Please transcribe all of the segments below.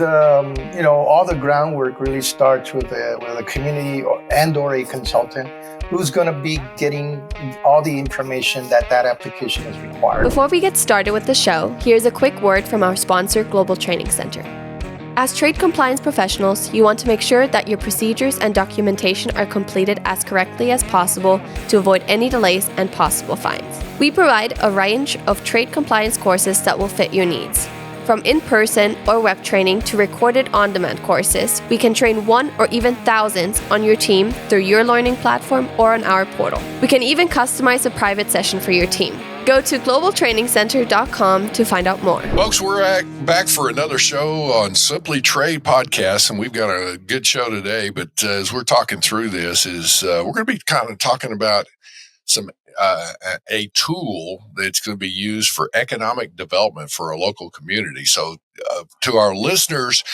all the groundwork really starts with a community or a consultant who's going to be getting all the information that application is required. Before we get started with the show, here's a quick word from our sponsor, Global Training Center. As trade compliance professionals, you want to make sure that your procedures and documentation are completed as correctly as possible to avoid any delays and possible fines. We provide a range of trade compliance courses that will fit your needs. From in-person or web training to recorded on-demand courses, we can train one or even thousands on your team through your learning platform or on our portal. We can even customize a private session for your team. Go to globaltrainingcenter.com to find out more. Folks, we're back for another show on Simply Trade Podcast, and we've got a good show today. But as we're talking through this, we're going to be kind of talking about a tool that's going to be used for economic development for a local community. So to our listeners,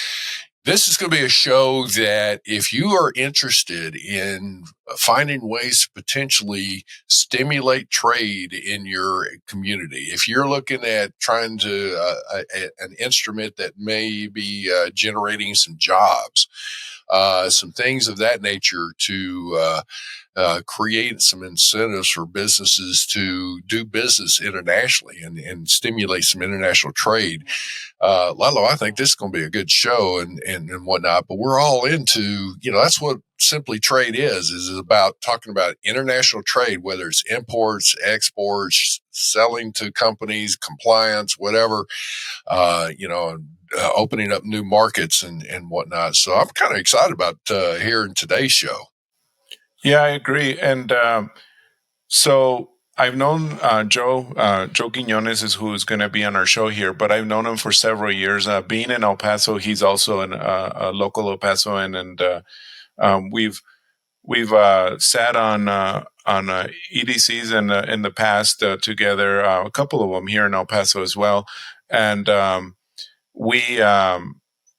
this is going to be a show that if you are interested in finding ways to potentially stimulate trade in your community, if you're looking at trying to an instrument that may be generating some jobs, some things of that nature to create some incentives for businesses to do business internationally and stimulate some international trade. Lalo, I think this is going to be a good show and whatnot, but we're all into, that's what Simply Trade is about talking about international trade, whether it's imports, exports, selling to companies, compliance, whatever, opening up new markets and whatnot. So I'm kind of excited about hearing today's show. Yeah, I agree. And so I've known Joe Quiñonez is who's going to be on our show here, but I've known him for several years. Being in El Paso, he's also a local El Pasoan, and we've sat on EDCs in the past together, a couple of them here in El Paso as well, and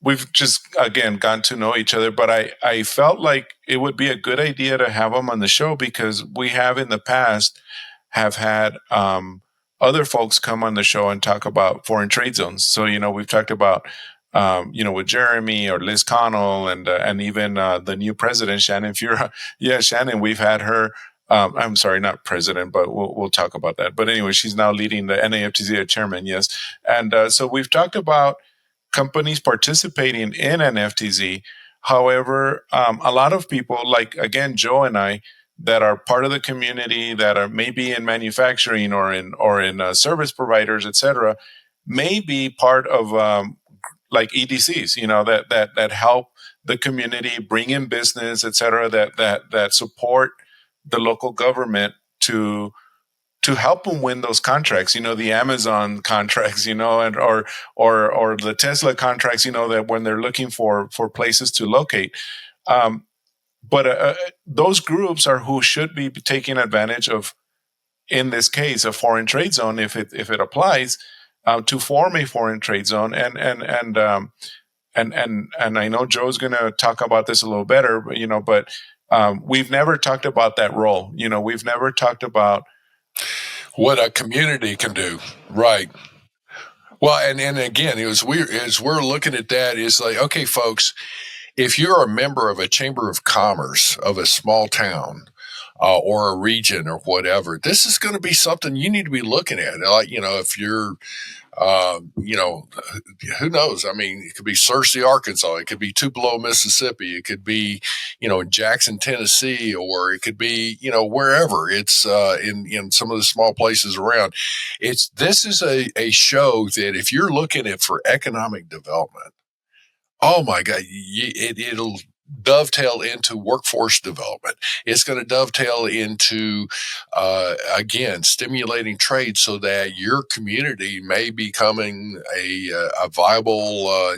we've just, again, gotten to know each other, but I felt like it would be a good idea to have him on the show because we have in the past have had other folks come on the show and talk about foreign trade zones. So, we've talked about, with Jeremy or Liz Connell and even the new president, Shannon Fura. Yeah, Shannon, we've had her. I'm sorry, not president, but we'll talk about that. But anyway, she's now leading the NAFTZ chairman, yes. And so we've talked about companies participating in an FTZ. However, a lot of people, like, again, Joe and I, that are part of the community, that are maybe in manufacturing or in service providers, et cetera, may be part of like EDCs, that help the community bring in business, et cetera, that support the local government to help them win those contracts, the Amazon contracts, and or the Tesla contracts, that when they're looking for places to locate. But those groups are who should be taking advantage of, in this case, a foreign trade zone if it applies, to form a foreign trade zone. And I know Joe's going to talk about this a little better, but we've never talked about that role. We've never talked about what a community can do. Right. Well, and again, as we're looking at that, it's like, okay, folks, if you're a member of a chamber of commerce of a small town or a region or whatever, this is going to be something you need to be looking at. Like, if you're, who knows? I mean, it could be Searcy, Arkansas. It could be Tupelo, Mississippi. It could be, in Jackson, Tennessee, or it could be, wherever. It's in some of the small places around. This is a show that if you're looking at for economic development, oh my God, it'll dovetail into workforce development. It's going to dovetail into, again, stimulating trade so that your community may becoming a viable,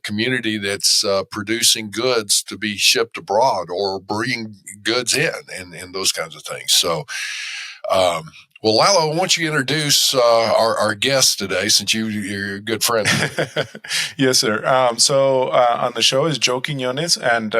community that's producing goods to be shipped abroad or bringing goods in and those kinds of things. So, well, Lalo, why don't you introduce our guest today, since you're a good friend? Yes, sir. So on the show is Joe Quiñonez, and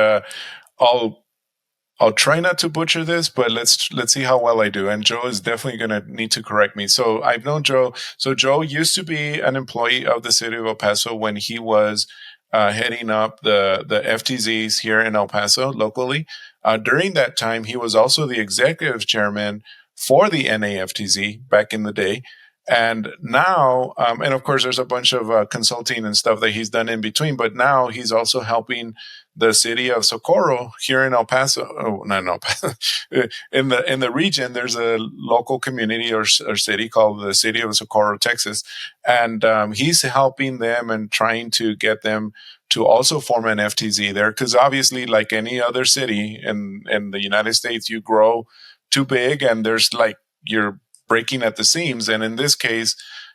I'll try not to butcher this, but let's see how well I do. And Joe is definitely going to need to correct me. So I've known Joe. So Joe used to be an employee of the city of El Paso when he was heading up the FTZs here in El Paso locally. During that time, he was also the executive chairman for the NAFTZ back in the day. And now, and of course, there's a bunch of consulting and stuff that he's done in between, but now he's also helping the city of Socorro here in El Paso. Oh, not in El Paso. in the region, there's a local community or city called the city of Socorro, Texas. And he's helping them and trying to get them to also form an FTZ there. Because obviously, like any other city in the United States, you grow too big and there's like you're breaking at the seams. And in this case,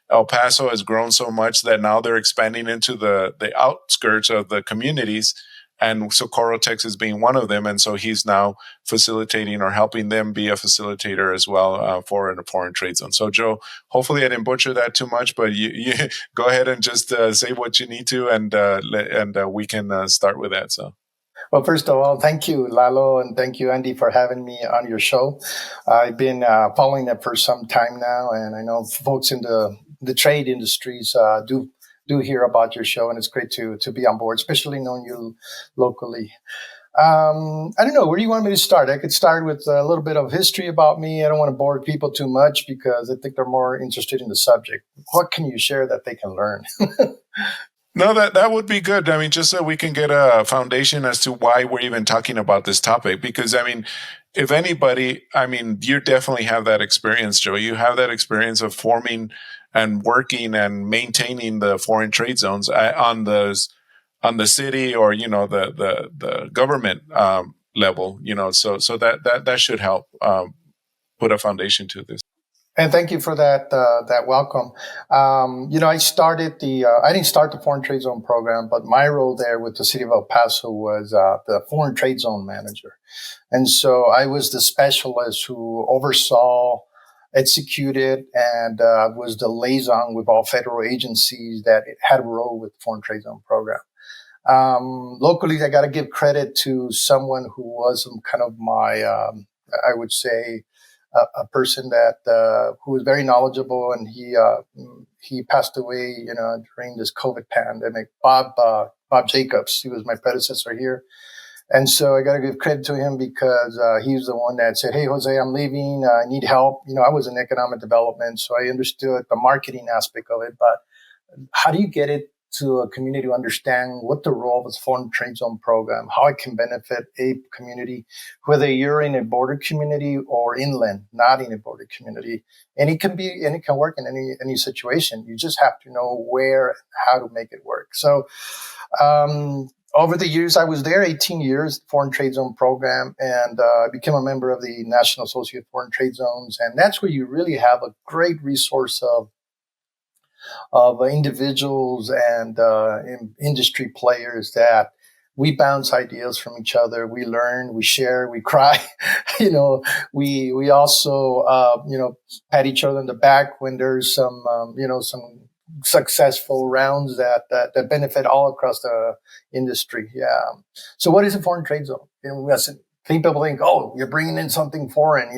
El Paso has grown so much that now they're expanding into the outskirts of the communities, and Socorro, Texas being one of them. And so he's now facilitating or helping them be a facilitator as well for a foreign trade zone. So Joe, hopefully I didn't butcher that too much, but you go ahead and just say what you need to, and we can start with that. So. Well, first of all, thank you, Lalo, and thank you, Andy, for having me on your show. I've been following it for some time now, and I know folks in the trade industries do hear about your show, and it's great to be on board, especially knowing you locally. I don't know, where do you want me to start? I could start with a little bit of history about me. I don't want to bore people too much because I think they're more interested in the subject. What can you share that they can learn? No, that would be good. I mean, just so we can get a foundation as to why we're even talking about this topic. Because, I mean, if anybody, I mean, you definitely have that experience, Joe. You have that experience of forming and working and maintaining the foreign trade zones on the city or, the government level, so that should help put a foundation to this. And thank you for that welcome. I started I didn't start the Foreign Trade Zone program, but my role there with the city of El Paso was the Foreign Trade Zone manager. And so I was the specialist who oversaw, executed, and was the liaison with all federal agencies that had a role with the Foreign Trade Zone program. Locally, I got to give credit to someone who was kind of my, I would say, a person that who was very knowledgeable, and he passed away, during this COVID pandemic. Bob Jacobs, he was my predecessor here, and so I got to give credit to him because he's the one that said, "Hey, Jose, I'm leaving. I need help." I was in economic development, so I understood the marketing aspect of it, but how do you get it to a community to understand what the role of a foreign trade zone program, how it can benefit a community, whether you're in a border community or inland, not in a border community. And it can work in any situation. You just have to know where and how to make it work. So, over the years, I was there 18 years, Foreign Trade Zone program, and I became a member of the National Association of Foreign Trade Zones. And that's where you really have a great resource of individuals and industry players that we bounce ideas from each other. We learn, we share, we cry. We also pat each other in the back when there's some successful rounds that benefit all across the industry. Yeah. So what is a foreign trade zone? People think, oh, you're bringing in something foreign,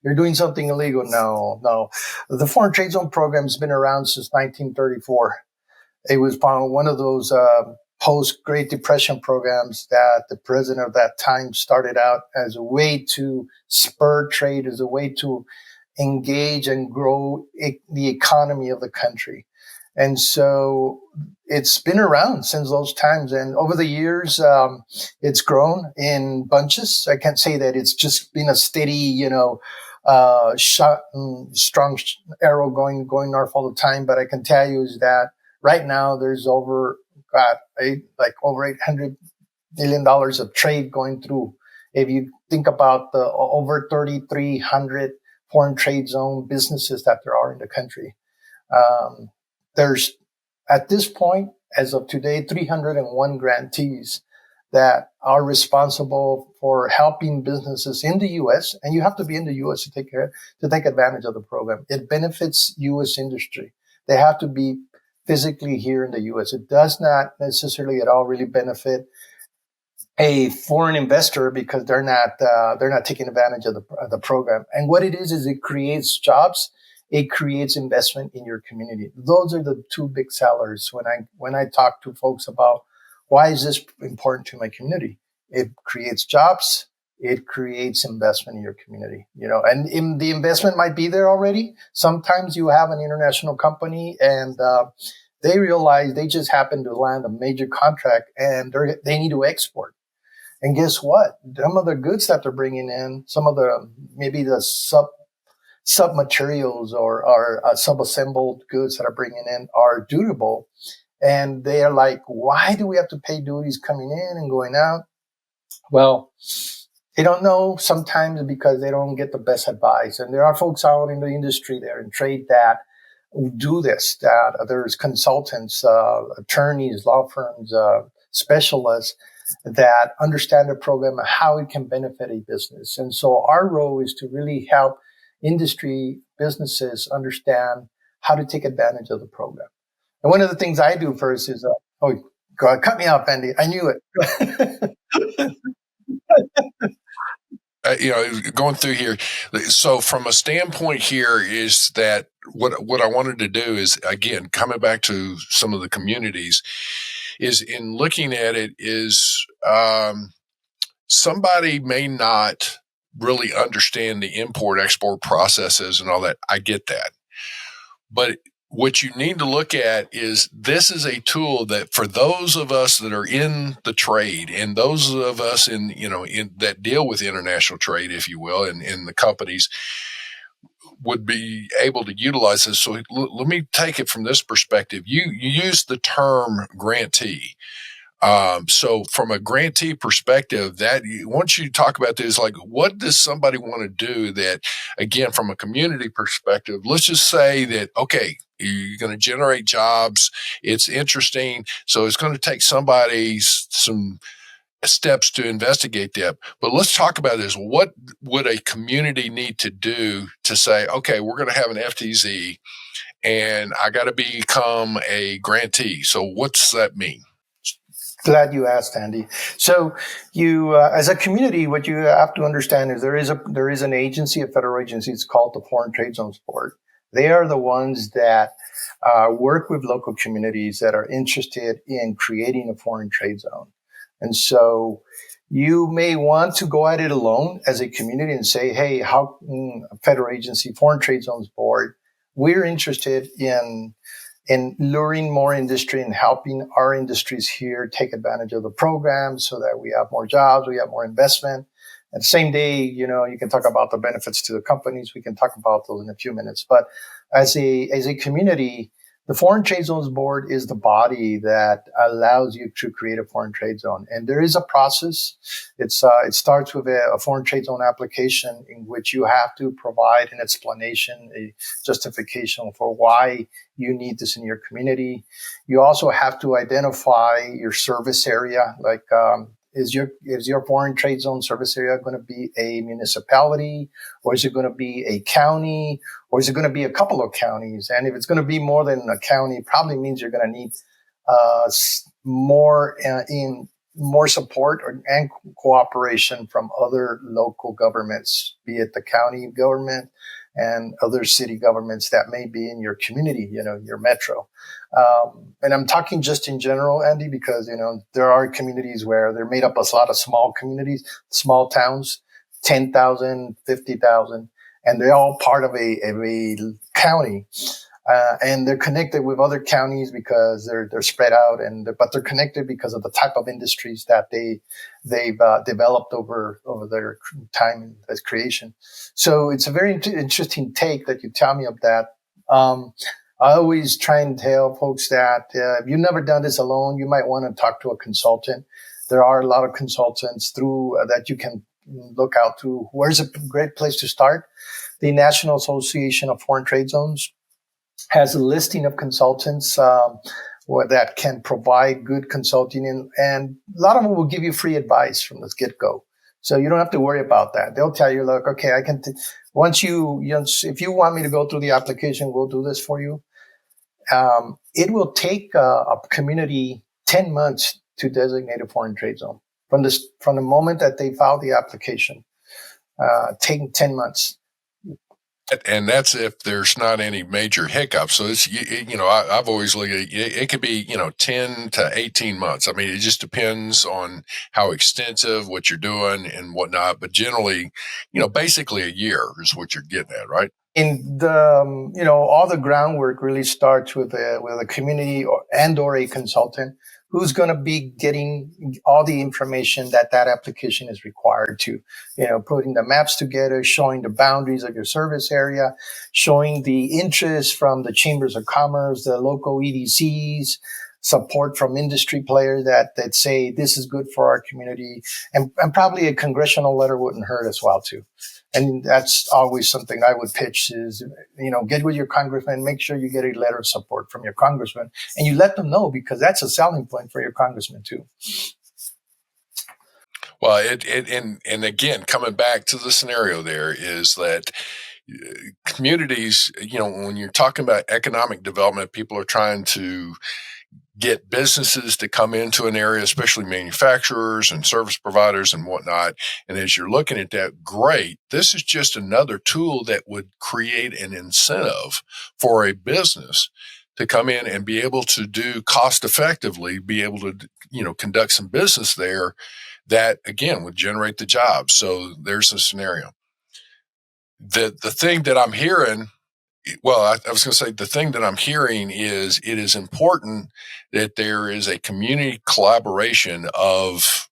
you're doing something illegal. No. The Foreign Trade Zone program has been around since 1934. It was one of those post-Great Depression programs that the president of that time started out as a way to spur trade, as a way to engage and grow the economy of the country. And so it's been around since those times. And over the years, it's grown in bunches. I can't say that it's just been a steady, shot and strong arrow going north all the time. But I can tell you is that right now there's over $800 million of trade going through. If you think about the over 3,300 foreign trade zone businesses that there are in the country. There's, at this point, as of today, 301 grantees that are responsible for helping businesses in the U.S. And you have to be in the U.S. to take advantage of the program. It benefits U.S. industry. They have to be physically here in the U.S. It does not necessarily at all really benefit a foreign investor because they're not taking advantage of the program. And what it is it creates jobs. It creates investment in your community. Those are the two big sellers when I talk to folks about why is this important to my community. It creates jobs. It creates investment in your community, and the investment might be there already. Sometimes you have an international company and they realize they just happen to land a major contract and they need to export. And guess what? Some of the goods that they're bringing in, some of the maybe the sub materials or sub-assembled goods that are bringing in are dutiable. And they are like, why do we have to pay duties coming in and going out? Well, they don't know sometimes because they don't get the best advice. And there are folks out in the industry there in trade that do this, that there's consultants, attorneys, law firms, specialists that understand the program and how it can benefit a business. And so our role is to really help industry businesses understand how to take advantage of the program. And one of the things I do first is, God, cut me off, Andy. I knew it. Going through here. So from a standpoint here is that what I wanted to do is, again, coming back to some of the communities, is in looking at it is somebody may not really understand the import-export processes and all that. I get that. But what you need to look at is this is a tool that for those of us that are in the trade and those of us in that deal with international trade, if you will, and in the companies would be able to utilize this. So let me take it from this perspective. You use the term grantee. So from a grantee perspective, that once you talk about this, like what does somebody want to do that, again, from a community perspective, let's just say that, okay, you're going to generate jobs. It's interesting. So it's going to take somebody some steps to investigate that. But let's talk about this. What would a community need to do to say, okay, we're going to have an FTZ and I got to become a grantee. So what's that mean? Glad you asked, Andy. So you, as a community, what you have to understand is there is an agency, a federal agency. It's called the Foreign Trade Zones Board. They are the ones that work with local communities that are interested in creating a foreign trade zone. And so you may want to go at it alone as a community and say, hey, how federal agency, Foreign Trade Zones Board, we're interested in luring more industry and helping our industries here take advantage of the program so that we have more jobs, we have more investment. And the same day, you can talk about the benefits to the companies. We can talk about those in a few minutes. But as a community, the Foreign Trade Zones Board is the body that allows you to create a foreign trade zone. And there is a process. It starts with a foreign trade zone application in which you have to provide an explanation, a justification for why you need this in your community. You also have to identify your service area, like is your foreign trade zone service area going to be a municipality, or is it going to be a county, or is it going to be a couple of counties? And if it's going to be more than a county, it probably means you're going to need more support and cooperation from other local governments, be it the county government and other city governments that may be in your community, your metro. And I'm talking just in general, Andy, because, there are communities where they're made up of a lot of small communities, small towns, 10,000, 50,000, and they're all part of a county. And they're connected with other counties because they're spread out, but they're connected because of the type of industries that they've developed over their time as creation. So it's a very interesting take that you tell me of that. I always try and tell folks that if you've never done this alone, you might want to talk to a consultant. There are a lot of consultants that you can look out to. Where's a great place to start? The National Association of Foreign Trade Zones has a listing of consultants that can provide good consulting, and a lot of them will give you free advice from the get-go. So you don't have to worry about that. They'll tell you, look, okay, I can, if you want me to go through the application, we'll do this for you. It will take a community 10 months to designate a foreign trade zone from the moment that they file the application, taking 10 months. And that's if there's not any major hiccups. So it's, I've always looked at it, it could be, 10 to 18 months. I mean, it just depends on how extensive, what you're doing and whatnot. But generally, basically a year is what you're getting at, right? In the, all the groundwork really starts with a community or a consultant who's going to be getting all the information that application is required to, putting the maps together, showing the boundaries of your service area, showing the interest from the chambers of commerce, the local EDCs, support from industry players that say this is good for our community, and probably a congressional letter wouldn't hurt as well too. And that's always something I would pitch is, get with your congressman, make sure you get a letter of support from your congressman, and you let them know, because that's a selling point for your congressman too. Well, and again, coming back to the scenario there is that communities, when you're talking about economic development, people are trying to get businesses to come into an area, especially manufacturers and service providers and whatnot. And as you're looking at that, great. This is just another tool that would create an incentive for a business to come in and be able to do cost effectively, be able to, conduct some business there that, again, would generate the jobs. So there's a scenario. The thing that I'm hearing, I was going to say, the thing that I'm hearing is it is important that there is a community collaboration of,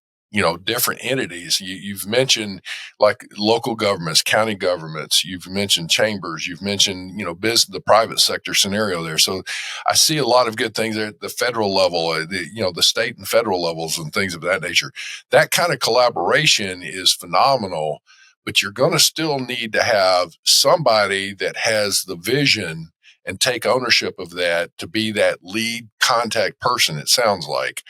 different entities. You've mentioned like local governments, county governments. You've mentioned chambers. You've mentioned, the private sector scenario there. So I see a lot of good things at the federal level, the state and federal levels and things of that nature. That kind of collaboration is phenomenal. But you're going to still need to have somebody that has the vision and take ownership of that to be that lead contact person. It sounds like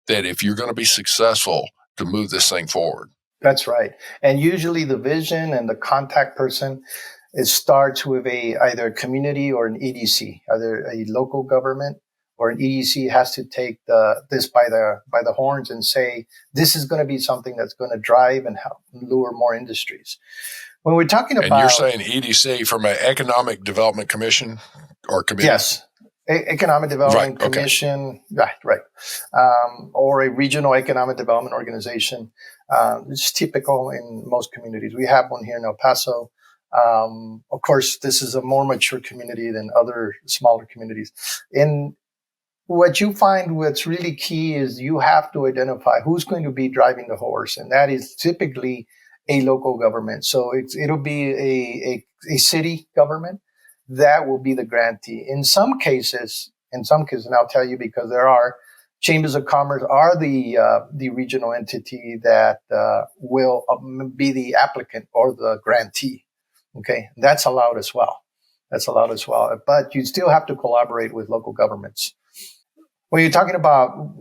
that if you're going to be successful to move this thing forward. That's right. And usually the vision and the contact person, it starts with either a community or an EDC, either a local government or an EDC has to take this by the horns and say, this is going to be something that's going to drive and help lure more industries. When we're talking about... And you're saying EDC from an Economic Development Commission or committee? Yes. Economic Development Commission, right. Or a regional economic development organization. It's typical in most communities. We have one here in El Paso. Of course, this is a more mature community than other smaller communities. What you find what's really key is you have to identify who's going to be driving the horse, and that is typically a local government. So it'll be a city government that will be the grantee. In some cases, and I'll tell you because there are chambers of commerce are the regional entity that will be the applicant or the grantee. Okay, that's allowed as well. But you still have to collaborate with local governments. When you're talking about,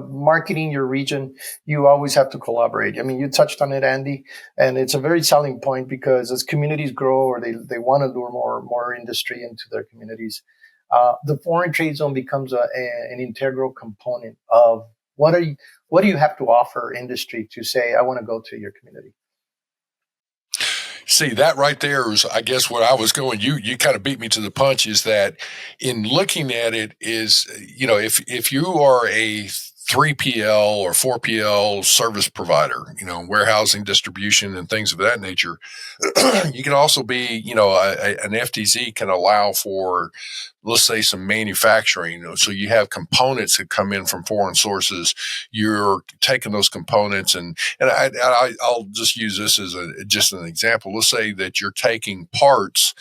marketing your region, you always have to collaborate. I mean, you touched on it, Andy, and it's a very selling point because as communities grow or they want to lure more industry into their communities, the foreign trade zone becomes an integral component of what do you have to offer industry to say, I want to go to your community. See, that right there is, I guess, where I was going. You kind of beat me to the punch is that in looking at it is, if you are a 3PL or 4PL service provider, warehousing, distribution, and things of that nature, you can also be, an FTZ can allow for, let's say, some manufacturing. So you have components that come in from foreign sources. You're taking those components and I'll just use this as just an example. Let's say that you're taking parts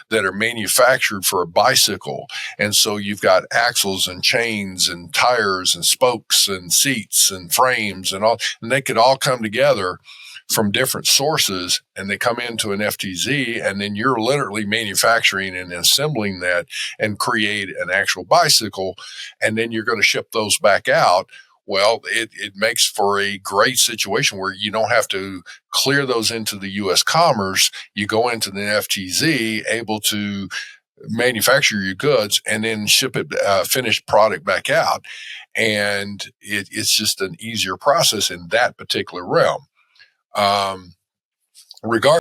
that are manufactured for a bicycle. And so you've got axles and chains and tires and spokes and seats and frames and all, and they could all come together from different sources and they come into an FTZ, and then you're literally manufacturing and assembling that and create an actual bicycle. And then you're going to ship those back out. Well, it makes for a great situation where you don't have to clear those into the U.S. commerce. You go into the FTZ able to manufacture your goods and then ship it finished product back out. And it's just an easier process in that particular realm.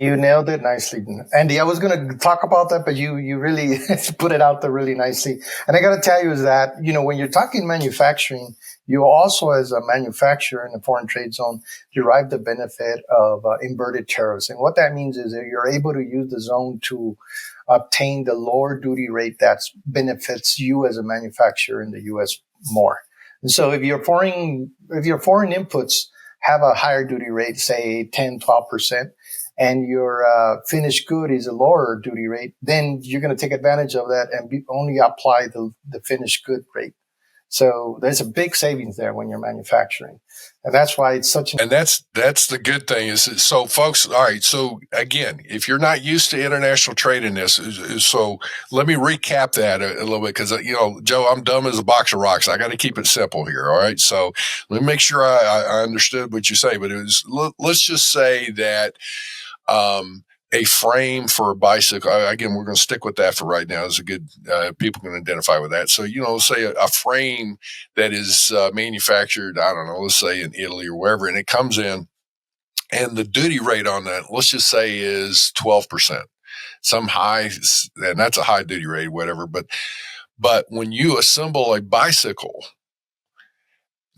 You nailed it nicely, Andy. I was going to talk about that, but you really put it out there really nicely. And I got to tell you is that, when you're talking manufacturing, you also, as a manufacturer in a foreign trade zone, derive the benefit of inverted tariffs. And what that means is that you're able to use the zone to obtain the lower duty rate that benefits you as a manufacturer in the U.S. more. And so if your foreign inputs have a higher duty rate, say 10, 12%, and your finished good is a lower duty rate, then you're going to take advantage of that and only apply the finished good rate. So there's a big savings there when you're manufacturing. And that's why it's such an... And that's the good thing is, so folks, all right. So again, if you're not used to international trade in this, so let me recap that a little bit. Cause Joe, I'm dumb as a box of rocks. I got to keep it simple here. All right. So let me make sure I understood what you say, but let's just say that, a frame for a bicycle. Again, we're going to stick with that for right now. It's a good, people can identify with that. So, say a frame that is manufactured, I don't know, let's say in Italy or wherever, and it comes in and the duty rate on that, let's just say is 12%, some high, and that's a high duty rate, whatever. But when you assemble a bicycle,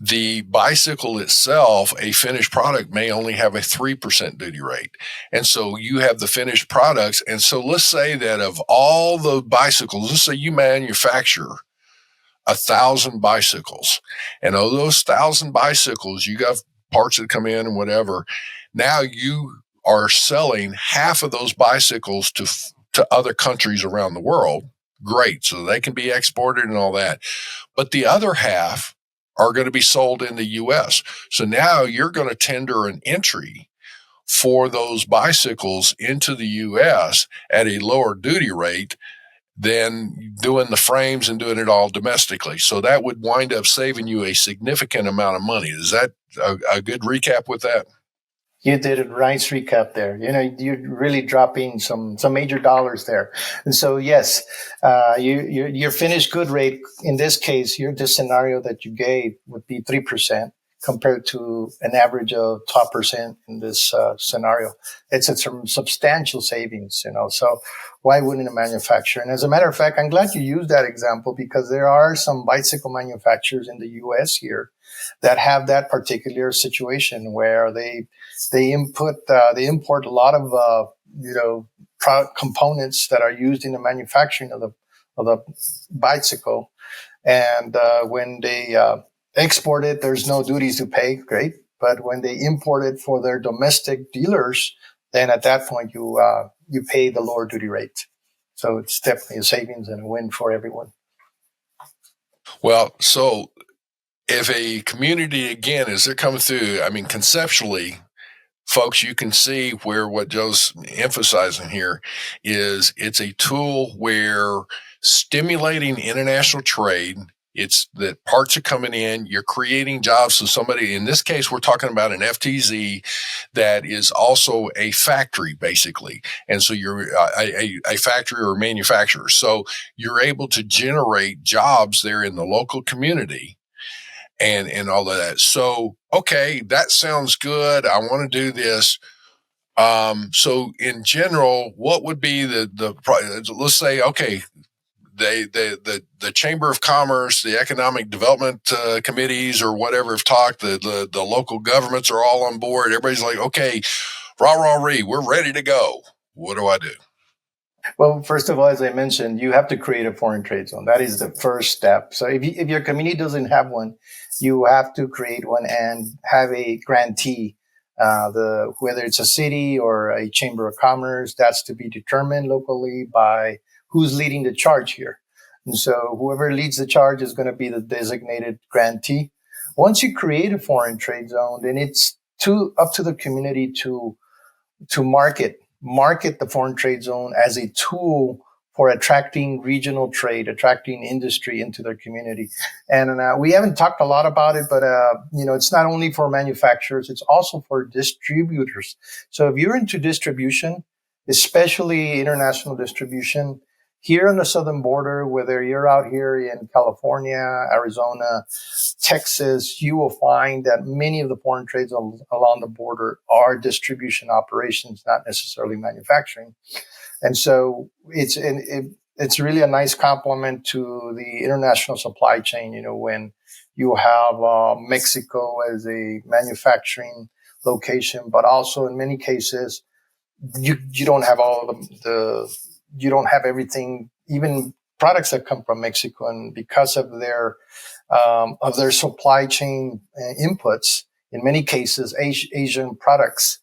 the bicycle itself, a finished product, may only have a 3% duty rate. And so you have the finished products. And so let's say that of all the bicycles, let's say you manufacture 1,000 bicycles. And of those 1,000 bicycles, you got parts that come in and whatever. Now you are selling half of those bicycles to other countries around the world. Great. So they can be exported and all that. But the other half are going to be sold in the U.S. So now you're going to tender an entry for those bicycles into the U.S. at a lower duty rate than doing the frames and doing it all domestically. So that would wind up saving you a significant amount of money. Is that a good recap with that? You did a nice recap there. You're really dropping some major dollars there. And so, yes, your finished good rate, in this case, the scenario that you gave would be 3% compared to an average of 12% in this scenario. It's a substantial savings, so why wouldn't a manufacturer? And as a matter of fact, I'm glad you used that example because there are some bicycle manufacturers in the U.S. here that have that particular situation where they import a lot of product components that are used in the manufacturing of the bicycle, and when they export it, there's no duties to pay. Great, but when they import it for their domestic dealers, then at that point you pay the lower duty rate. So it's definitely a savings and a win for everyone. Well, so if a community, again, as they're coming through, I mean, conceptually, folks, you can see where what Joe's emphasizing here is it's a tool where stimulating international trade, it's that parts are coming in, you're creating jobs. So somebody, in this case, we're talking about an FTZ that is also a factory, basically. And so you're a factory or a manufacturer. So you're able to generate jobs there in the local community. And all of that. So, okay, that sounds good. I want to do this. So in general, what would be let's say, okay, the Chamber of Commerce, the Economic Development committees or whatever have talked, the local governments are all on board. Everybody's like, okay, we're ready to go. What do I do? Well, first of all, as I mentioned, you have to create a foreign trade zone. That is the first step. So if your community doesn't have one, you have to create one and have a grantee. Whether it's a city or a chamber of commerce, that's to be determined locally by who's leading the charge here. And so whoever leads the charge is going to be the designated grantee. Once you create a foreign trade zone, then it's up to the community to market the foreign trade zone as a tool for attracting regional trade, attracting industry into their community. And we haven't talked a lot about it, but it's not only for manufacturers, it's also for distributors. So if you're into distribution, especially international distribution, Here on the southern border, whether you're out here in California, Arizona, Texas, you will find that many of the foreign trades along the border are distribution operations, not necessarily manufacturing. And so it's really a nice complement to the international supply chain, when you have Mexico as a manufacturing location, but also in many cases, you don't have all of you don't have everything, even products that come from Mexico. And because of their supply chain inputs, in many cases, Asian products,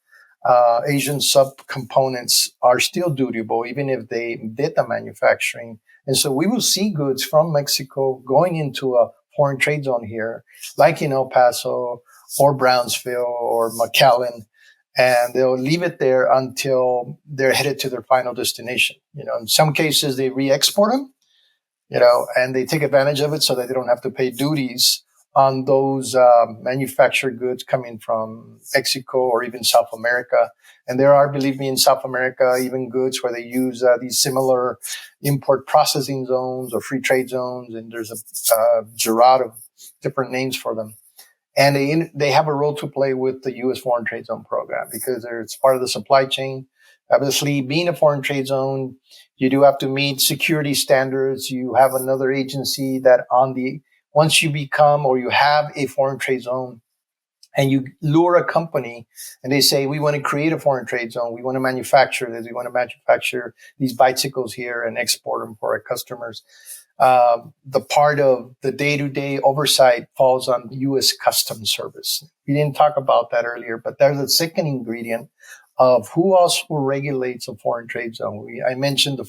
Asian subcomponents are still dutiable, even if they did the manufacturing. And so we will see goods from Mexico going into a foreign trade zone here, like in El Paso or Brownsville or McAllen, and they'll leave it there until they're headed to their final destination. In some cases, they re-export them, and they take advantage of it so that they don't have to pay duties on those manufactured goods coming from Mexico or even South America. And there are, believe me, in South America, even goods where they use these similar import processing zones or free trade zones. And there's a gerad of different names for them. And they have a role to play with the U.S. Foreign Trade Zone program because it's part of the supply chain. Obviously, being a foreign trade zone, you do have to meet security standards. You have another agency that once you become or you have a foreign trade zone and you lure a company and they say, we want to create a foreign trade zone. We want to manufacture this. We want to manufacture these bicycles here and export them for our customers. The part of the day-to-day oversight falls on U.S. Customs Service. We didn't talk about that earlier, but there's a second ingredient of who else regulates a foreign trade zone. I mentioned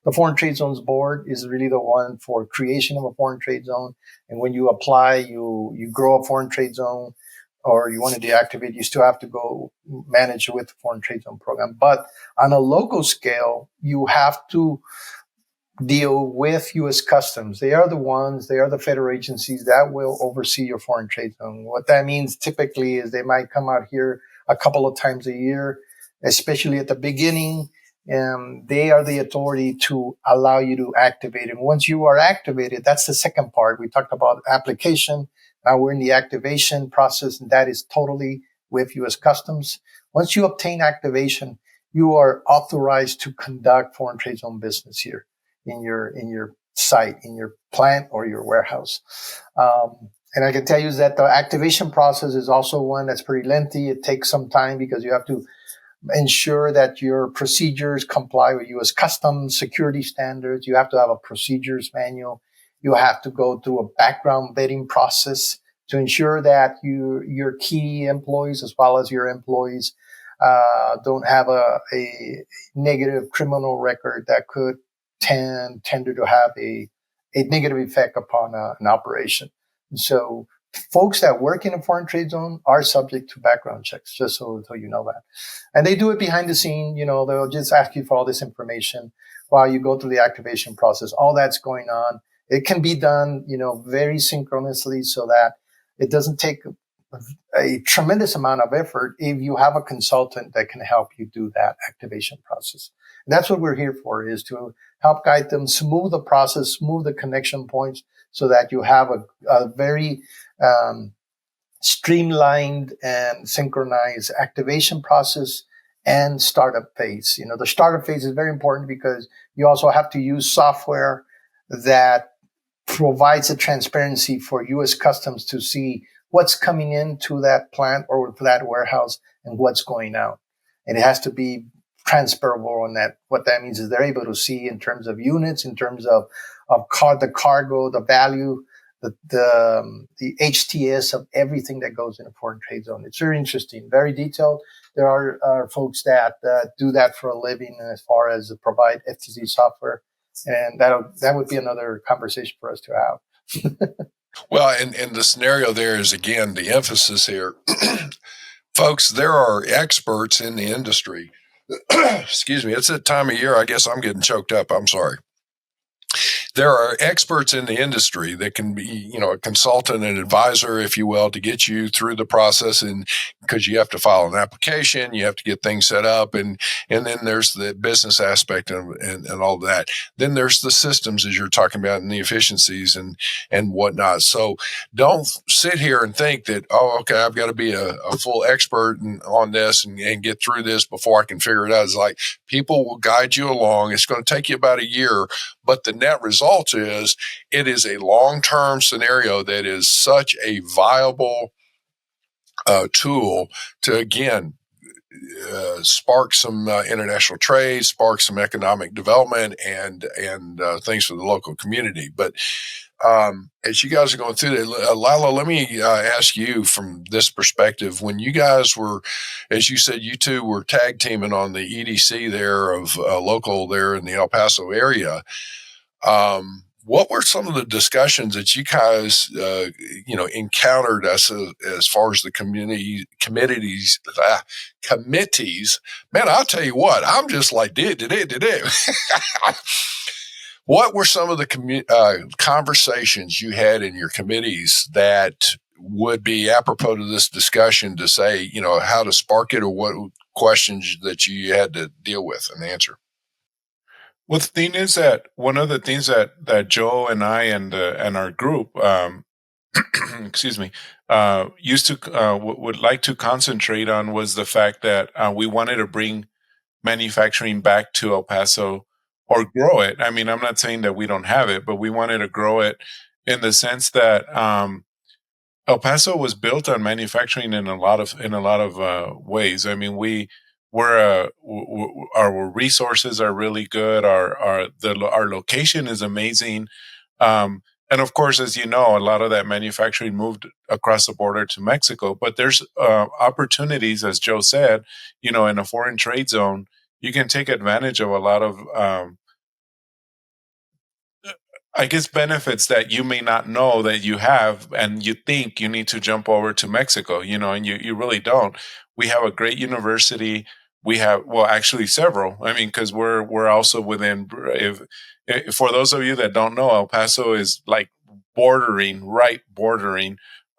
the Foreign Trade Zones Board is really the one for creation of a foreign trade zone. And when you apply, you grow a foreign trade zone or you want to deactivate, you still have to go manage with the Foreign Trade Zone program. But on a local scale, you have to deal with U.S. Customs. They are the federal agencies that will oversee your foreign trade zone. What that means typically is they might come out here a couple of times a year, especially at the beginning. They are the authority to allow you to activate. And once you are activated, that's the second part. We talked about application. Now we're in the activation process, and that is totally with U.S. Customs. Once you obtain activation, you are authorized to conduct foreign trade zone business here in your site, in your plant or your warehouse. And I can tell you that the activation process is also one that's pretty lengthy. It takes some time because you have to ensure that your procedures comply with U.S. Customs security standards. You have to have a procedures manual. You have to go through a background vetting process to ensure that your key employees as well as your employees don't have a negative criminal record that could tend to have a negative effect upon an operation. And so folks that work in a foreign trade zone are subject to background checks, just so you know that. And they do it behind the scene. They'll just ask you for all this information while you go through the activation process. All that's going on. It can be done, very synchronously so that it doesn't take a tremendous amount of effort if you have a consultant that can help you do that activation process. And that's what we're here for, is to help guide them, smooth the process, smooth the connection points so that you have a very streamlined and synchronized activation process and startup phase. The startup phase is very important because you also have to use software that provides a transparency for U.S. Customs to see what's coming into that plant or that warehouse and what's going out. And it has to be transferable on that. What that means is they're able to see in terms of units, in terms of the cargo, the value, the HTS of everything that goes in a foreign trade zone. It's very interesting, very detailed. There are folks that do that for a living as far as provide FTZ software. And that would be another conversation for us to have. Well, and the scenario there is, again, the emphasis here. Folks, there are experts in the industry. Excuse me. It's that time of year. I guess I'm getting choked up. I'm sorry. there are experts in the industry that can be, a consultant and advisor, if you will, to get you through the process. And because you have to file an application, you have to get things set up. And then there's the business aspect and all that. Then there's the systems, as you're talking about, and the efficiencies and whatnot. So don't sit here and think that, oh, okay, I've got to be a full expert on this and get through this before I can figure it out. It's like people will guide you along. It's going to take you about a year, but the net result is it is a long-term scenario that is such a viable tool to, again, spark some international trade, spark some economic development, and things for the local community. But as you guys are going through that, Lila, let me ask you from this perspective. When you guys were, as you said, you two were tag teaming on the EDC there of local there in the El Paso area. What were some of the discussions that you guys, encountered as far as the committees? Man, I'll tell you what, I'm just like, did. What were some of the conversations you had in your committees that would be apropos to this discussion to say, how to spark it, or what questions that you had to deal with and answer? Well, the thing is that one of the things that Joe and I and our group, excuse me, used to would like to concentrate on was the fact that we wanted to bring manufacturing back to El Paso or grow it. I mean, I'm not saying that we don't have it, but we wanted to grow it in the sense that El Paso was built on manufacturing in a lot of ways. I mean, our resources are really good. Our location is amazing. And of course, as you know, a lot of that manufacturing moved across the border to Mexico. But there's opportunities, as Joe said, in a foreign trade zone, you can take advantage of a lot of, benefits that you may not know that you have, and you think you need to jump over to Mexico, and you really don't. We have a great university. We have, well, actually several. I mean, because we're also within. If for those of you that don't know, El Paso is like bordering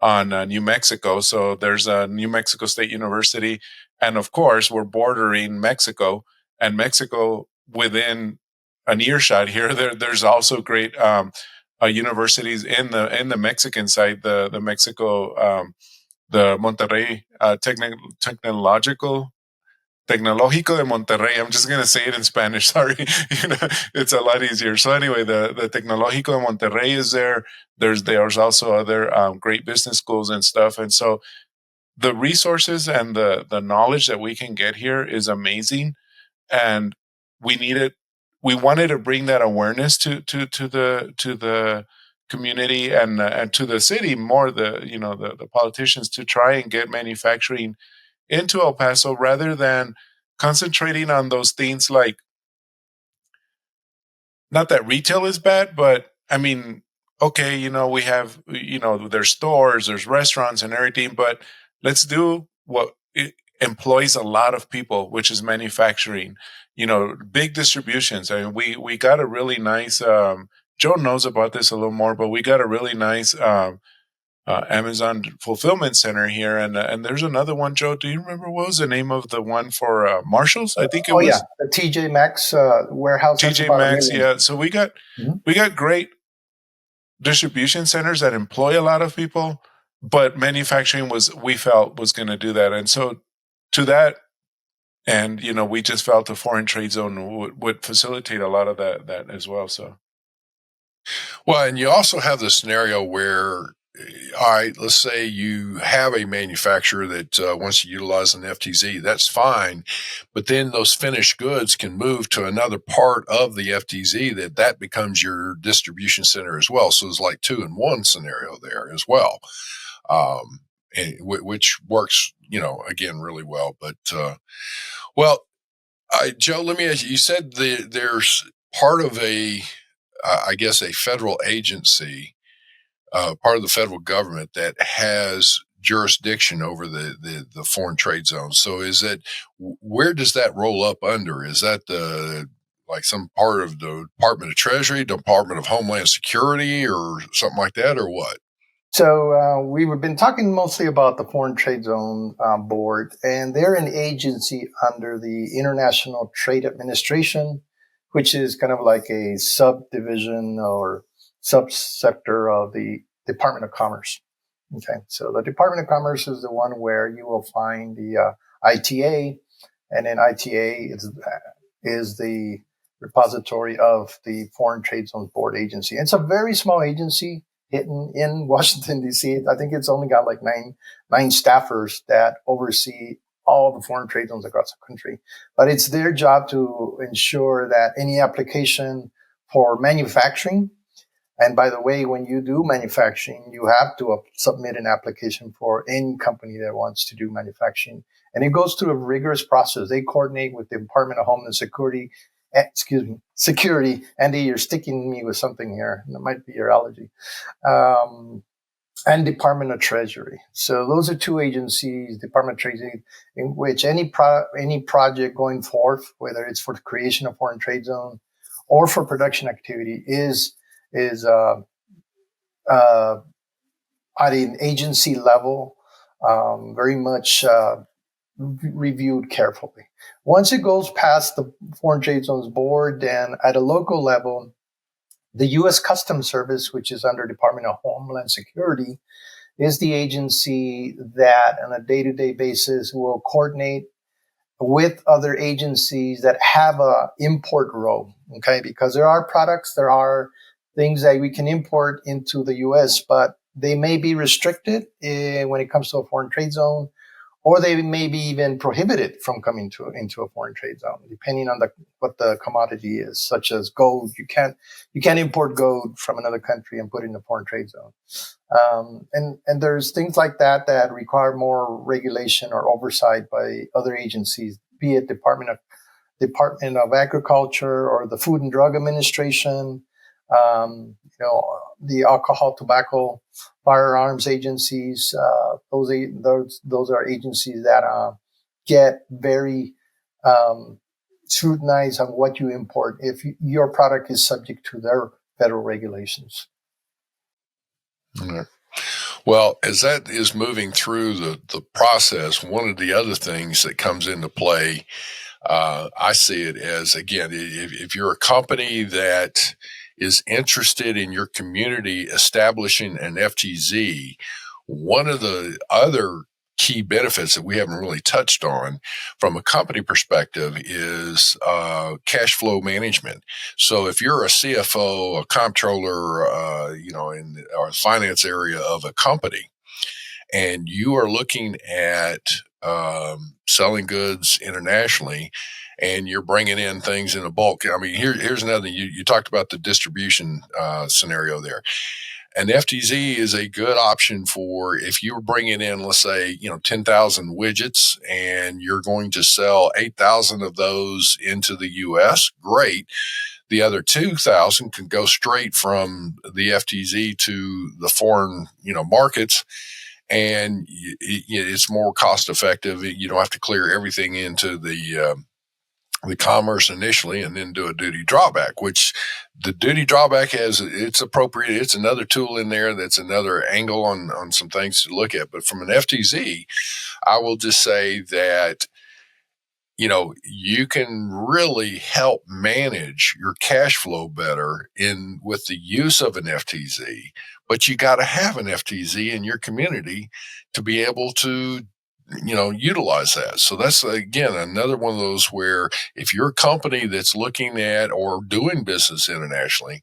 on New Mexico. So there's a New Mexico State University, and of course we're bordering Mexico, and Mexico within an earshot here. There's also great universities in the Mexican side, the Mexico, the Monterrey Tecnológico de Monterrey. I'm just going to say it in Spanish. Sorry. It's a lot easier. So anyway, the Tecnológico de Monterrey is there. There's also other great business schools and stuff. And so the resources and the knowledge that we can get here is amazing. And we wanted to bring that awareness to the community and to the city more, the politicians, to try and get manufacturing into El Paso rather than concentrating on those things like, not that retail is bad, but I mean, okay, we have, there's stores, there's restaurants and everything, but let's do what employs a lot of people, which is manufacturing, big distributions. I mean, we got a really nice, Joe knows about this a little more, but we got a really nice, Amazon fulfillment center here, and there's another one. Joe, do you remember what was the name of the one for Marshalls? I think it was. Yeah, the TJ Maxx warehouse. TJ Maxx, yeah. So we got great distribution centers that employ a lot of people, but manufacturing we felt was going to do that, and so to that, and we just felt the foreign trade zone would facilitate a lot of that as well. So, well, and you also have the scenario where, all right, let's say you have a manufacturer that wants to utilize an FTZ, that's fine. But then those finished goods can move to another part of the FTZ that becomes your distribution center as well. So it's like 2-in-1 scenario there as well, which works, again, really well. But, Joe, let me ask you, you said there's part of a federal agency, part of the federal government that has jurisdiction over the foreign trade zone. So where does that roll up under? Is that the like some part of the Department of Treasury, Department of Homeland Security, or something like that, or what? So we've been talking mostly about the Foreign Trade Zone Board, and they're an agency under the International Trade Administration, which is kind of like a subdivision or subsector of the Department of Commerce. Okay, so the Department of Commerce is the one where you will find the ITA, and then ITA is the repository of the Foreign Trade Zones Board agency. It's a very small agency hidden in Washington, D.C. I think it's only got like nine staffers that oversee all the foreign trade zones across the country. But it's their job to ensure that any application for manufacturing, and by the way, when you do manufacturing, you have to submit an application for any company that wants to do manufacturing. And it goes through a rigorous process. They coordinate with the Department of Homeland Security. Security. Andy, you're sticking me with something here. It might be your allergy. And Department of Treasury. So those are two agencies, Department of Treasury, in which any project going forth, whether it's for the creation of foreign trade zone or for production activity, is at an agency level, very much reviewed carefully. Once it goes past the Foreign Trade Zones Board, then at a local level, the U.S. Customs Service, which is under Department of Homeland Security, is the agency that on a day-to-day basis will coordinate with other agencies that have a import role, okay? Because there are products, there are things that we can import into the U.S., but they may be restricted when it comes to a foreign trade zone, or they may be even prohibited from coming into a foreign trade zone, depending on what the commodity is, such as gold. You can't import gold from another country and put it in a foreign trade zone. And there's things like that require more regulation or oversight by other agencies, be it Department of Agriculture or the Food and Drug Administration, the alcohol, tobacco, firearms agencies. Those are agencies that get very scrutinized on what you import if your product is subject to their federal regulations. Mm-hmm. Well, as that is moving through the process, one of the other things that comes into play, I see it as, again, if you're a company that is interested in your community establishing an FTZ, one of the other key benefits that we haven't really touched on from a company perspective is cash flow management. So if you're a CFO, a comptroller, in our finance area of a company, and you are looking at selling goods internationally, and you're bringing in things in a bulk. I mean, here's another thing. You talked about the distribution scenario there. An FTZ is a good option for if you're bringing in, let's say, 10,000 widgets and you're going to sell 8,000 of those into the U.S., great. The other 2,000 can go straight from the FTZ to the foreign, markets. And it's more cost effective. You don't have to clear everything into the commerce initially and then do a duty drawback, which the duty drawback it's appropriate. It's another tool in there. That's another angle on some things to look at. But from an FTZ, I will just say that, you can really help manage your cash flow better with the use of an FTZ, but you got to have an FTZ in your community to be able to utilize that. So that's, again, another one of those where if you're a company that's looking at or doing business internationally,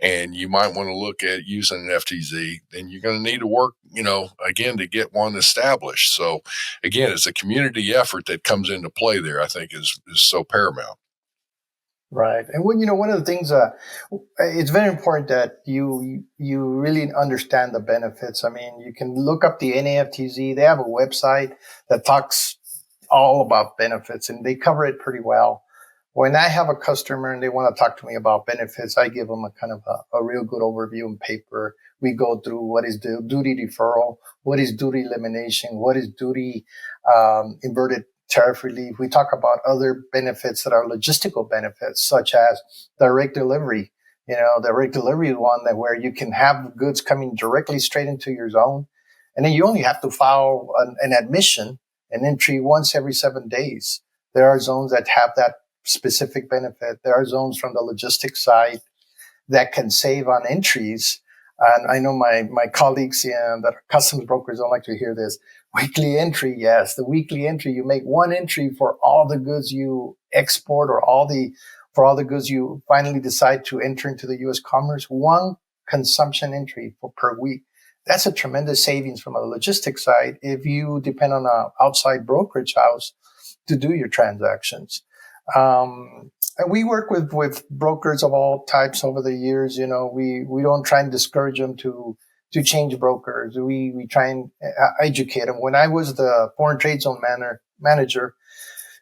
and you might want to look at using an FTZ, then you're going to need to work, again, to get one established. So again, it's a community effort that comes into play there, I think is so paramount. Right. And one of the things, it's very important that you really understand the benefits. I mean, you can look up the NAFTZ. They have a website that talks all about benefits and they cover it pretty well. When I have a customer and they want to talk to me about benefits, I give them a kind of a real good overview in paper. We go through what is the duty deferral, what is duty elimination, what is duty inverted tariff relief. We talk about other benefits that are logistical benefits, such as direct delivery. Direct delivery is one that where you can have goods coming directly straight into your zone. And then you only have to file an admission, an entry once every 7 days. There are zones that have that specific benefit. There are zones from the logistics side that can save on entries. And I know my colleagues that are customs brokers don't like to hear this. Weekly entry, yes. The weekly entry, you make one entry for all the goods you export or for all the goods you finally decide to enter into the U.S. commerce, one consumption entry per week. That's a tremendous savings from a logistics side if you depend on an outside brokerage house to do your transactions. And we work with brokers of all types over the years. We don't try and discourage them to change brokers. We try and educate them. When I was the foreign trade zone manager,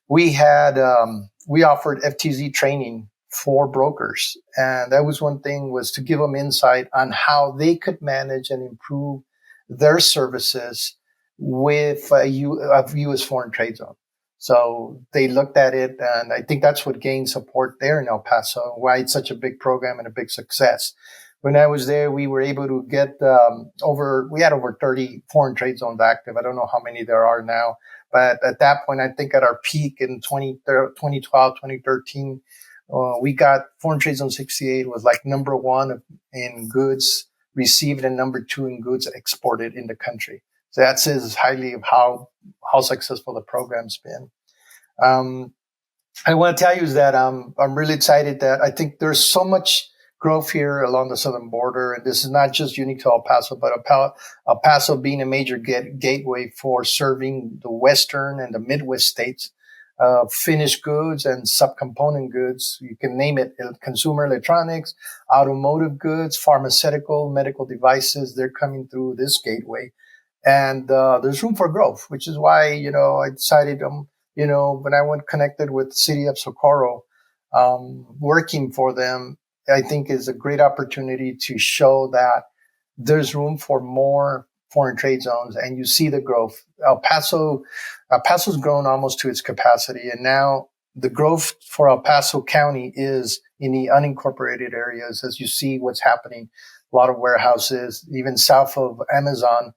we offered FTZ training for brokers. And that was one thing, was to give them insight on how they could manage and improve their services with a U.S. foreign trade zone. So they looked at it, and I think that's what gained support there in El Paso, why it's such a big program and a big success. When I was there, we were able to get we had over 30 foreign trade zones active. I don't know how many there are now, but at that point, I think at our peak in 2012, 2013, we got foreign trade zone 68 was like number one in goods received and number two in goods exported in the country. So that says highly of how successful the program's been. I want to tell you is that I'm really excited that I think there's so much growth here along the southern border, and this is not just unique to El Paso, but El Paso being a major gateway for serving the western and the Midwest states. Finished goods and subcomponent goods, you can name it, consumer electronics, automotive goods, pharmaceutical, medical devices, they're coming through this gateway. And there's room for growth, which is why, I decided, when I went connected with the city of Socorro, working for them, I think is a great opportunity to show that there's room for more foreign trade zones, and you see the growth. El Paso's grown almost to its capacity, and now the growth for El Paso County is in the unincorporated areas, as you see what's happening. A lot of warehouses, even south of Amazon.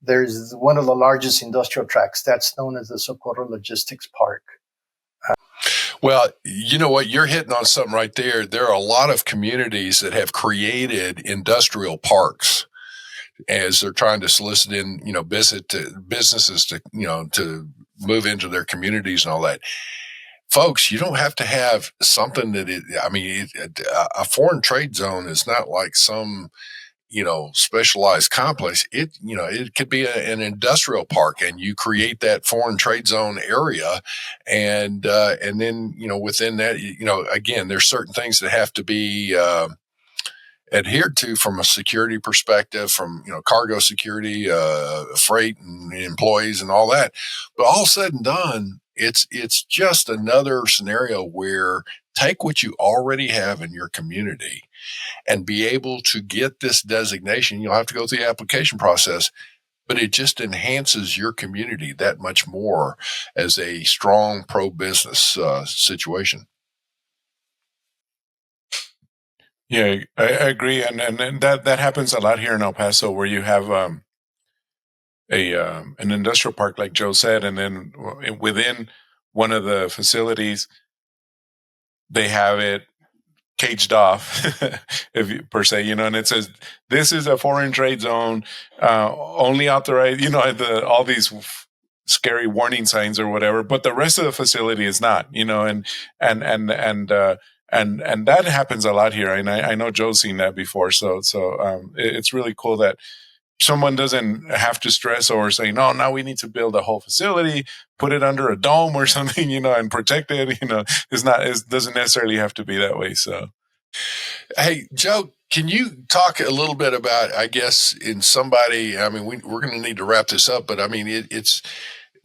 There's one of the largest industrial tracks that's known as the Socorro Logistics Park. Well, you know what? You're hitting on something right there. There are a lot of communities that have created industrial parks as they're trying to solicit in, businesses to, to move into their communities and all that. Folks, you don't have to have something that a foreign trade zone is not like some, specialized complex. It could be an industrial park, and you create that foreign trade zone area. And then, within that, again, there's certain things that have to be, adhered to from a security perspective, from cargo security, freight and employees and all that. But all said and done, it's just another scenario where take what you already have in your community and be able to get this designation. You'll have to go through the application process, but it just enhances your community that much more as a strong pro-business situation. Yeah, I agree, and that happens a lot here in El Paso, where you have an industrial park, like Joe said, and then within one of the facilities, they have it caged off, per se, and it says this is a foreign trade zone, only authorized, all these scary warning signs or whatever, but the rest of the facility is not, and that happens a lot here. And I know Joe's seen that before. So it's really cool that someone doesn't have to stress or say, no, now we need to build a whole facility, put it under a dome or something, and protect it. It doesn't necessarily have to be that way. So, hey, Joe, can you talk a little bit about, I guess, we're going to need to wrap this up, but it's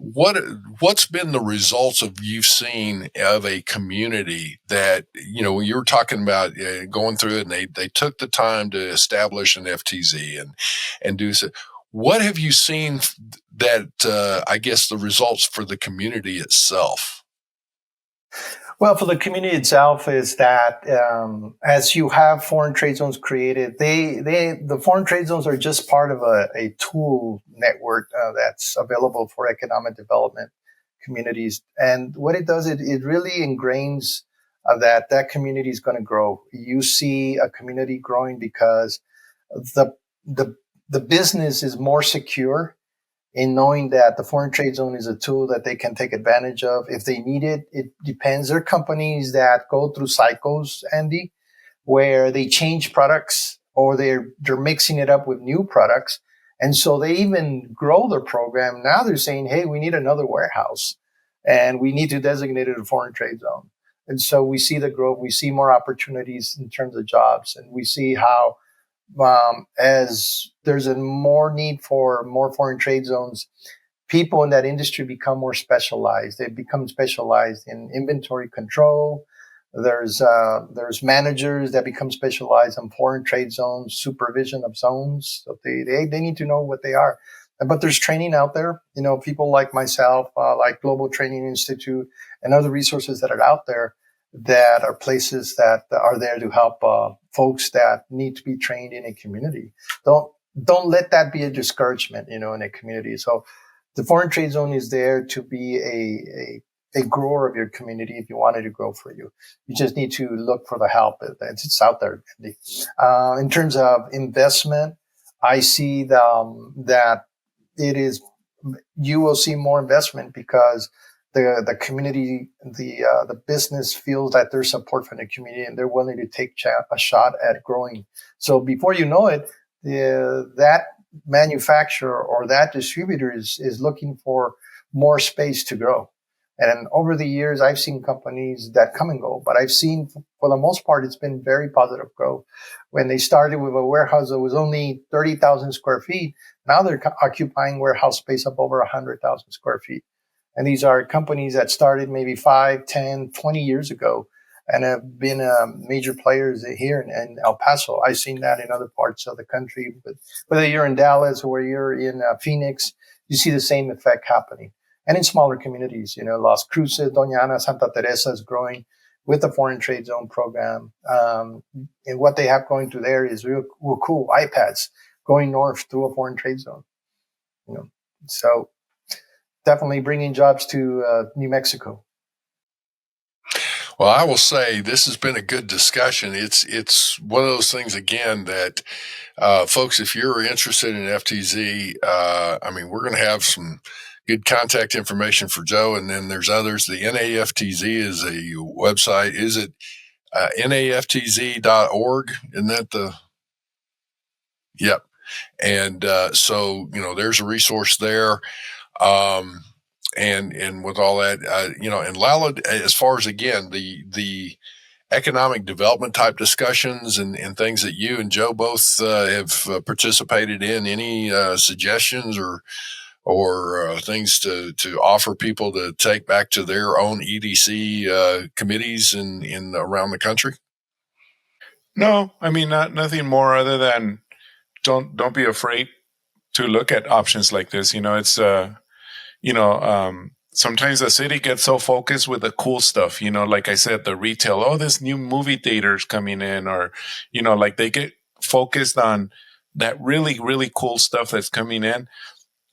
what's been the results of you've seen of a community that, when you were talking about going through it, and they took the time to establish an FTZ and do so. What have you seen I guess the results for the community itself? Well, for the community itself is that as you have foreign trade zones created, the foreign trade zones are just part of a tool network that's available for economic development communities. And what it does, it really ingrains that community is going to grow. You see a community growing because the the the business is more secure in knowing that the foreign trade zone is a tool that they can take advantage of if they need it. It depends. There are companies that go through cycles, Andy, where they change products or they're mixing it up with new products. And so they even grow their program. Now they're saying, hey, we need another warehouse and we need to designate it a foreign trade zone. And so we see the growth. We see more opportunities in terms of jobs, and we see how as there's a more need for more foreign trade zones, people in that industry become more specialized. They become specialized in inventory control. There's managers that become specialized in foreign trade zones, supervision of zones. So they need to know what they are. But there's training out there. You know, people like myself, like Global Training Institute, and other resources that are out there that are places that are there to help folks that need to be trained in a community. Don't let that be a discouragement, you know, in a community. So the foreign trade zone is there to be a grower of your community if you want it to grow for you. You just need to look for the help. It's out there. In terms of investment, I see that it is, you will see more investment because the community, the business feels that there's support from the community and they're willing to take a shot at growing. So before you know it, that manufacturer or that distributor is looking for more space to grow. And over the years, I've seen companies that come and go, but I've seen, for the most part, it's been very positive growth. When they started with a warehouse that was only 30,000 square feet, now they're occupying warehouse space of over 100,000 square feet. And these are companies that started maybe 5, 10, 20 years ago and have been major players here in El Paso. I've seen that in other parts of the country, but whether you're in Dallas or you're in Phoenix, you see the same effect happening. And in smaller communities, you know, Las Cruces, Doña Ana, Santa Teresa is growing with the foreign trade zone program. And what they have going through there is real cool. iPads going north through a foreign trade zone, you know. So definitely bringing jobs to New Mexico. Well, I will say this has been a good discussion. It's one of those things again that, folks, if you're interested in FTZ, I mean, we're going to have some good contact information for Joe, and then there's others. The NAFTZ is a website. Is it naftz.org? Isn't that the? Yep. And so, you know, there's a resource there. And with all that, you know, and Lala, as far as again, the economic development type discussions and things that you and Joe both have participated in, any suggestions or things to offer people to take back to their own EDC committees in around the country? No, I mean, nothing more other than don't be afraid to look at options like this. You know, it's sometimes the city gets so focused with the cool stuff, you know, like I said, the retail, oh, this new movie theater's coming in, or, you know, like they get focused on that really, really cool stuff that's coming in.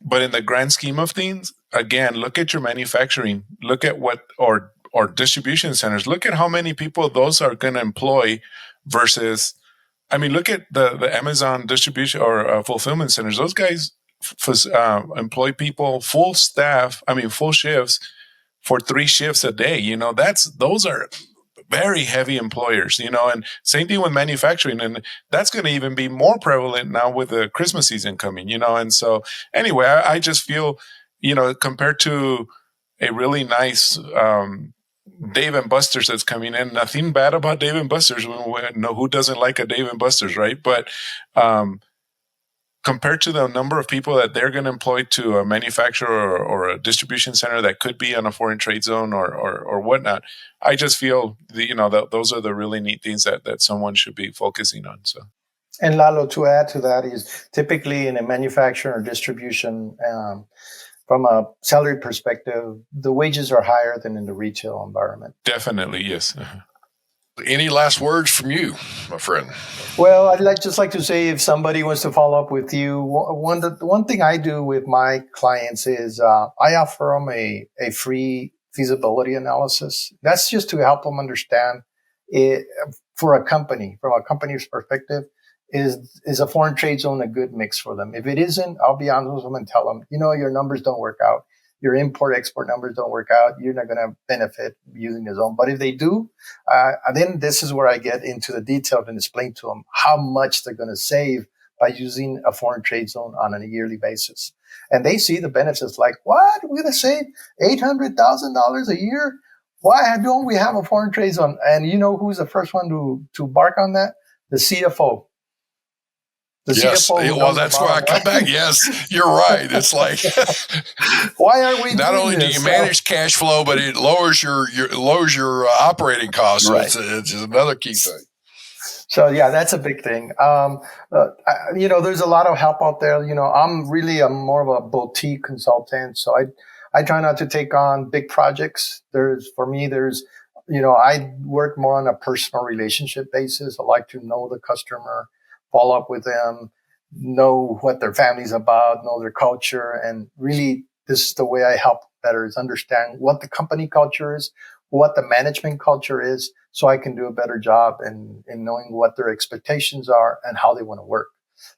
But in the grand scheme of things, again, look at your manufacturing, look at or distribution centers, look at how many people those are going to employ versus, I mean, look at the Amazon distribution or fulfillment centers. Those guys employ people, full shifts for 3 shifts a day. You know, those are very heavy employers, you know, and same thing with manufacturing. And that's going to even be more prevalent now with the Christmas season coming, you know. And so anyway, I just feel, you know, compared to a really nice, Dave and Buster's that's coming in, nothing bad about Dave and Buster's. No, who doesn't like a Dave and Buster's, right? But, compared to the number of people that they're going to employ to a manufacturer or a distribution center that could be on a foreign trade zone or whatnot, I just feel those are the really neat things that someone should be focusing on. So, And Lalo, to add to that, is typically in a manufacturing or distribution, from a salary perspective, the wages are higher than in the retail environment. Definitely, yes. Any last words from you, my friend? Well, I'd just like to say, if somebody wants to follow up with you, one thing I do with my clients is I offer them a free feasibility analysis. That's just to help them understand it for a company, from a company's perspective. Is a foreign trade zone a good mix for them? If it isn't, I'll be honest with them and tell them, your numbers don't work out. Your import-export numbers don't work out. You're not going to benefit using the zone. But if they do, then this is where I get into the detail and explain to them how much they're going to save by using a foreign trade zone on a yearly basis. And they see the benefits like, what? We're going to save $800,000 a year? Why don't we have a foreign trade zone? And you know who's the first one to bark on that? The CFO. Yes. Well, that's why I come back. Yes, you're right. It's like, why are we not only do you manage cash flow, but it lowers your operating costs. Right. So it's another key thing. So yeah, that's a big thing. There's a lot of help out there. I'm really more of a boutique consultant. So I try not to take on big projects. I work more on a personal relationship basis. I like to know the customer, follow up with them, know what their family's about, know their culture. And really, this is the way I help better, is understand what the company culture is, what the management culture is, so I can do a better job in knowing what their expectations are and how they want to work.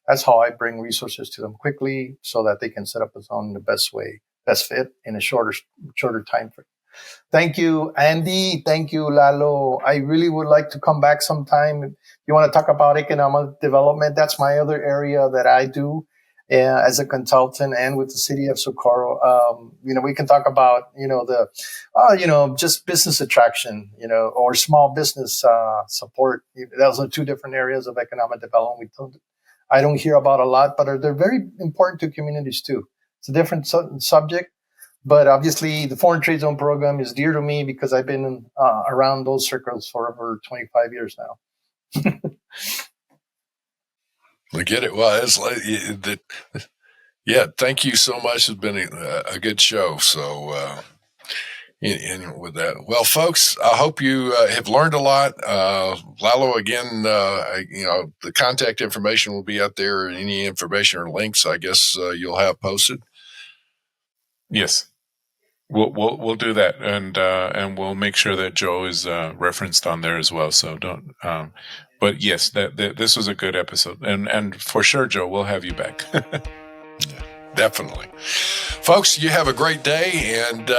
That's how I bring resources to them quickly so that they can set up a zone in the best way, best fit in a shorter time frame. Thank you, Andy. Thank you, Lalo. I really would like to come back sometime. If you want to talk about economic development, that's my other area that I do as a consultant and with the city of Socorro. We can talk about, just business attraction, or small business support. Those are two different areas of economic development I don't hear about a lot, but they're very important to communities too. It's a different subject. But obviously, the Foreign Trade Zone program is dear to me because I've been around those circles for over 25 years now. I get it. Well, it's like thank you so much. It's been a good show. So, with that, well, folks, I hope you have learned a lot. Lalo, again, the contact information will be out there. Any information or links, I guess, you'll have posted. Yes, we'll do that, and we'll make sure that Joe is referenced on there as well. So don't. But yes, this was a good episode, and for sure, Joe, we'll have you back. Definitely. Folks, you have a great day, and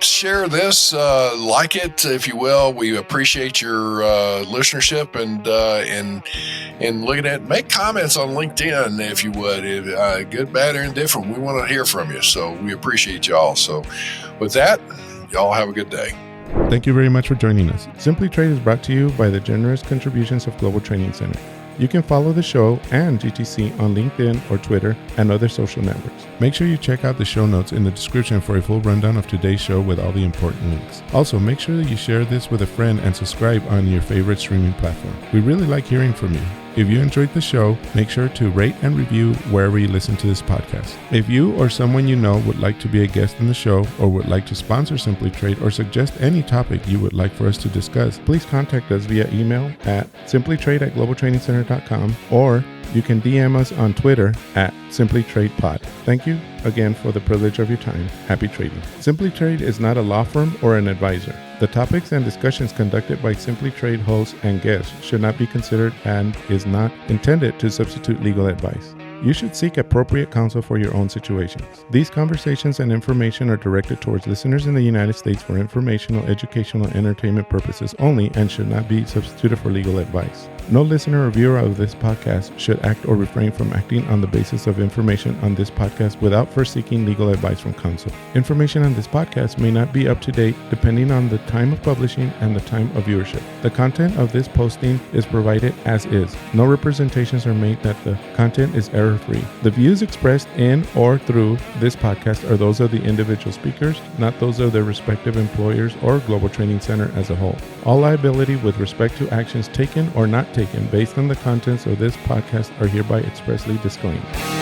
share this, like it, if you will. We appreciate your listenership and looking at, make comments on LinkedIn, if you would. Good, bad, or indifferent. We want to hear from you, so we appreciate y'all. So with that, y'all have a good day. Thank you very much for joining us. Simply Trade is brought to you by the generous contributions of Global Training Center. You can follow the show and GTC on LinkedIn or Twitter and other social networks. Make sure you check out the show notes in the description for a full rundown of today's show with all the important links. Also, make sure that you share this with a friend and subscribe on your favorite streaming platform. We really like hearing from you. If you enjoyed the show, make sure to rate and review wherever you listen to this podcast. If you or someone you know would like to be a guest in the show or would like to sponsor Simply Trade or suggest any topic you would like for us to discuss, please contact us via email at simplytrade@globaltrainingcenter.com, or you can DM us on Twitter at simplytradepod. Thank you again for the privilege of your time. Happy trading. Simply Trade is not a law firm or an advisor. The topics and discussions conducted by Simply Trade hosts and guests should not be considered and is not intended to substitute legal advice. You should seek appropriate counsel for your own situations. These conversations and information are directed towards listeners in the United States for informational, educational, and entertainment purposes only and should not be substituted for legal advice. No listener or viewer of this podcast should act or refrain from acting on the basis of information on this podcast without first seeking legal advice from counsel. Information on this podcast may not be up to date depending on the time of publishing and the time of viewership. The content of this posting is provided as is. No representations are made that the content is error-free. The views expressed in or through this podcast are those of the individual speakers, not those of their respective employers or Global Training Center as a whole. All liability with respect to actions taken or not taken based on the contents of this podcast are hereby expressly disclaimed.